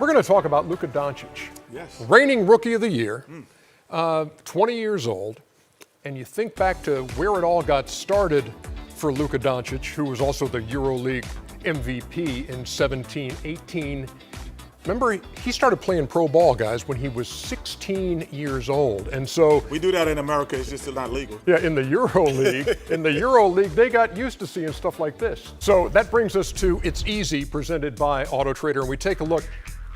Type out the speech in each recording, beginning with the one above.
We're going to talk about Luka Doncic. Yes. Reigning Rookie of the Year, 20 years old. And you think back to where it all got started for Luka Doncic, who was also the EuroLeague MVP in 17-18. Remember, he started playing pro ball, guys, when he was 16 years old. And so we do that in America, it's just not legal. yeah, in the EuroLeague, they got used to seeing stuff like this. So that brings us to It's Easy, presented by Autotrader. And we take a look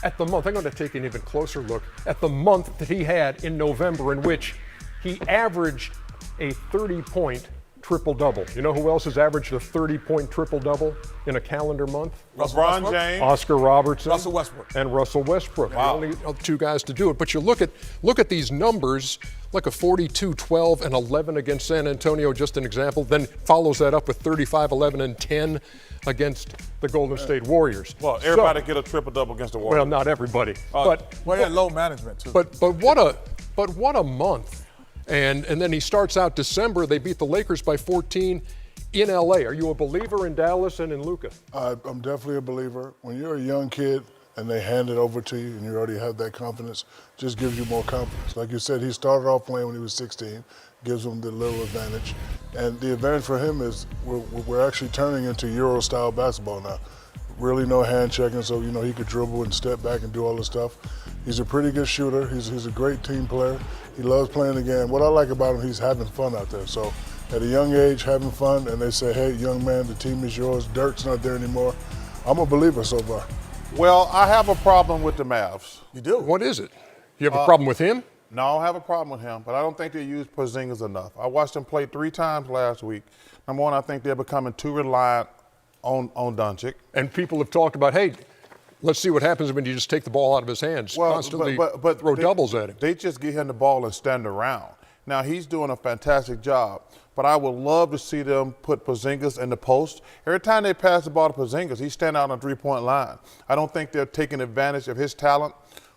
at the month. I'm going to take an even closer look at the month that he had in November, in which he averaged a 30-point triple-double. You know who else has averaged a 30-point triple-double in a calendar month? LeBron James, Oscar Robertson, Russell Westbrook. and Russell Westbrook. Wow. The only two guys to do it. But you look at these numbers, like a 42, 12, and 11 against San Antonio, just an example. Then follows that up with 35, 11, and 10 against the Golden State Warriors. well, everybody get a triple-double against the Warriors. Well, not everybody, but Well, he had low management too. but what a month. And then he starts out December. They beat the Lakers by 14 in LA. Are you a believer in Dallas and in Luka? I'm definitely a believer. When you're a young kid and they hand it over to you and you already have that confidence, just gives you more confidence. Like you said, he started off playing when he was 16, gives him the little advantage. And the advantage for him is we're actually turning into Euro-style basketball now. Really no hand checking, so he could dribble and step back and do all this stuff. He's a pretty good shooter. He's a great team player. He loves playing the game. What I like about him, he's having fun out there. So at a young age, having fun, and they say, hey, young man, the team is yours. Dirk's not there anymore. I'm a believer so far. Well, I have a problem with the Mavs. You do. What is it? You have a problem with him? No, I don't have a problem with him, but I don't think they use Porzingis enough. I watched him play 3 times last week. Number one, I think they're becoming too reliant on Doncic. And people have talked about, hey, let's see what happens when you just take the ball out of his hands. Constantly but throw doubles at him. They just get him the ball and stand around. Now, he's doing a fantastic job, but I would love to see them put Porzingis in the post. Every time they pass the ball to Porzingis, he's standing out on the 3-point line. I don't think they're taking advantage of his talent.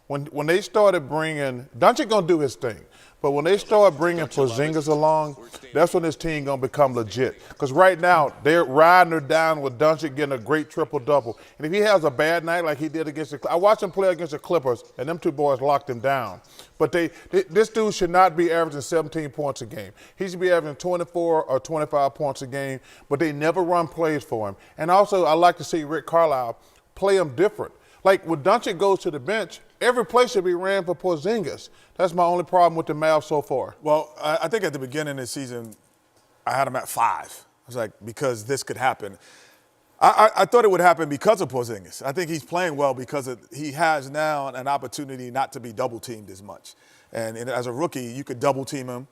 When they started bringing – Doncic going to do his thing. But when they start bringing Porzingis along, that's when this team going to become legit. Because right now, they're riding her down with Doncic getting a great triple-double. And if he has a bad night like he did against I watched him play against the Clippers, and them two boys locked him down. But this dude should not be averaging 17 points a game. He should be averaging 24 or 25 points a game, but they never run plays for him. And also, I like to see Rick Carlisle play him different. Like when Doncic goes to the bench, every play should be ran for Porzingis. That's my only problem with the Mavs so far. Well, I think at the beginning of the season, I had him at 5. I was like, because this could happen. I thought it would happen because of Porzingis. I think he's playing well because he has now an opportunity not to be double-teamed as much. And as a rookie, you could double-team him.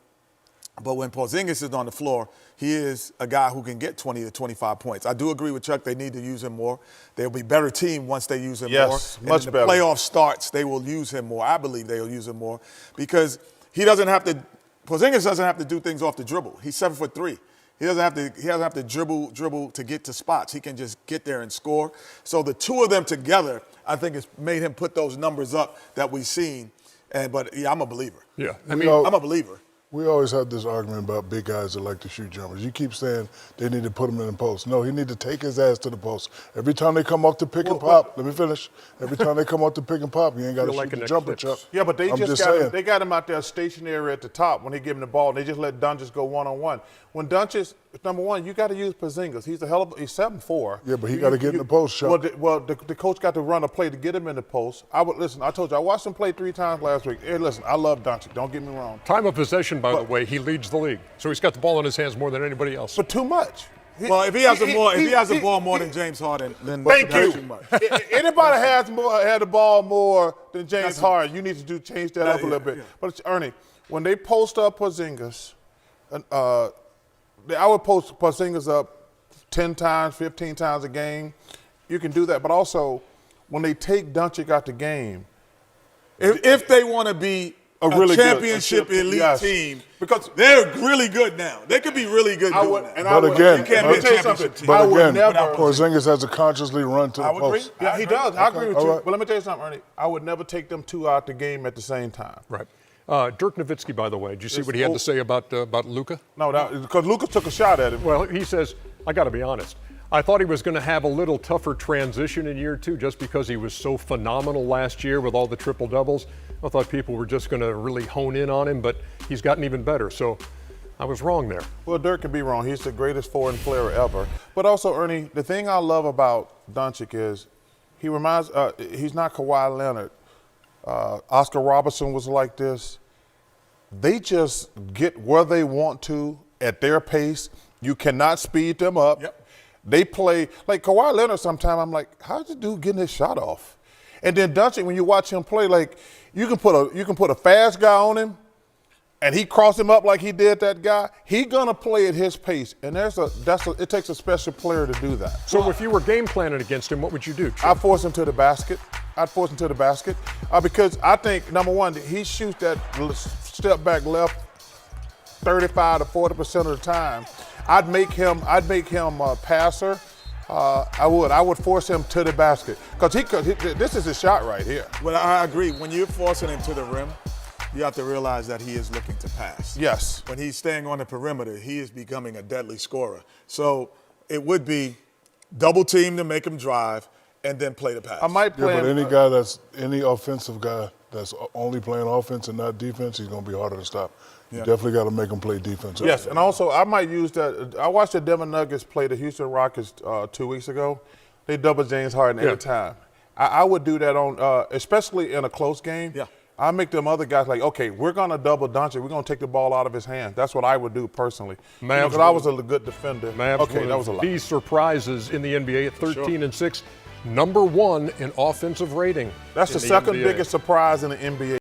But when Porzingis is on the floor, he is a guy who can get 20 to 25 points. I do agree with Chuck. They need to use him more. They'll be a better team once they use him more. Yes, much better. When the playoff starts, they will use him more. I believe they will use him more because Porzingis doesn't have to do things off the dribble. He's 7'3". He doesn't have to dribble to get to spots. He can just get there and score. So the two of them together, I think, has made him put those numbers up that we've seen. But yeah, I'm a believer. Yeah, I'm a believer. We always have this argument about big guys that like to shoot jumpers. You keep saying they need to put him in the post. No, he need to take his ass to the post. Every time they come off the pick and pop, let me finish. Every time they come off the pick and pop, you ain't got to shoot the jumper, Chuck. Yeah, but they I'm just saying. they got him out there stationary at the top when they give him the ball, and they just let Doncic go one-on-one. When Doncic, number one, you got to use Porzingis. He's he's 7'4". Yeah, but he got to get in the post, Chuck. Well, the coach got to run a play to get him in the post. I told you, I watched him play 3 times last week. Hey, listen, I love Doncic. Don't get me wrong. Time of possession, by the way, he leads the league. So he's got the ball in his hands more than anybody else. But too much. Well, if he has the ball more than James Harden, then Thank that's you. too much. Anybody had the ball more than James Harden, you need to change that up a little bit. Yeah. But Ernie, when they post up Porzingis, I would post Porzingis up 10 times, 15 times a game. You can do that. But also, when they take Doncic out the game, If they want to be a really championship good, elite yes. team, because they're really good now. They could be really good doing that. But again, you can't be a championship team. Porzingis has to consciously run to the post. Yeah, he does. I agree with you. Right. But let me tell you something, Ernie. I would never take them two out the game at the same time. Right. Dirk Nowitzki, by the way, did you see what he had to say about Luka? No, because Lucas took a shot at him. Well, he says, I got to be honest. I thought he was going to have a little tougher transition in year 2 just because he was so phenomenal last year with all the triple doubles. I thought people were just going to really hone in on him, but he's gotten even better. So I was wrong there. Well, Dirk can be wrong. He's the greatest foreign player ever. But also, Ernie, the thing I love about Doncic is he reminds, he's not Kawhi Leonard. Oscar Robertson was like this. They just get where they want to at their pace. You cannot speed them up. Yep. They play like Kawhi Leonard. Sometimes I'm like, how's the dude getting his shot off? And then Doncic, when you watch him play, like you can put a fast guy on him, and he cross him up like he did that guy. He gonna play at his pace, and it takes a special player to do that. So if you were game planning against him, what would you do, Chip? I'd force him to the basket. Because I think, number one, he shoots that step back left 35 to 40% of the time. I'd make him a passer. I would force him to the basket because this is his shot right here. Well, I agree. When you're forcing him to the rim, you have to realize that he is looking to pass. Yes. When he's staying on the perimeter, he is becoming a deadly scorer. So it would be double team to make him drive and then play the pass. I might play Yeah, him. but any offensive guy that's only playing offense and not defense, he's going to be harder to stop. You definitely got to make him play defense. Yes, and also I might use that. I watched the Denver Nuggets play the Houston Rockets 2 weeks ago. They double James Harden every time. I would do that on, especially in a close game. Yeah. I make them other guys like, okay, we're gonna double Doncic. We're gonna take the ball out of his hand. That's what I would do personally. Because I was a good defender. Mavs Okay, that was a lot. These surprises in the NBA at 13-6, #1 in offensive rating. That's the in second NBA. biggest surprise in the NBA.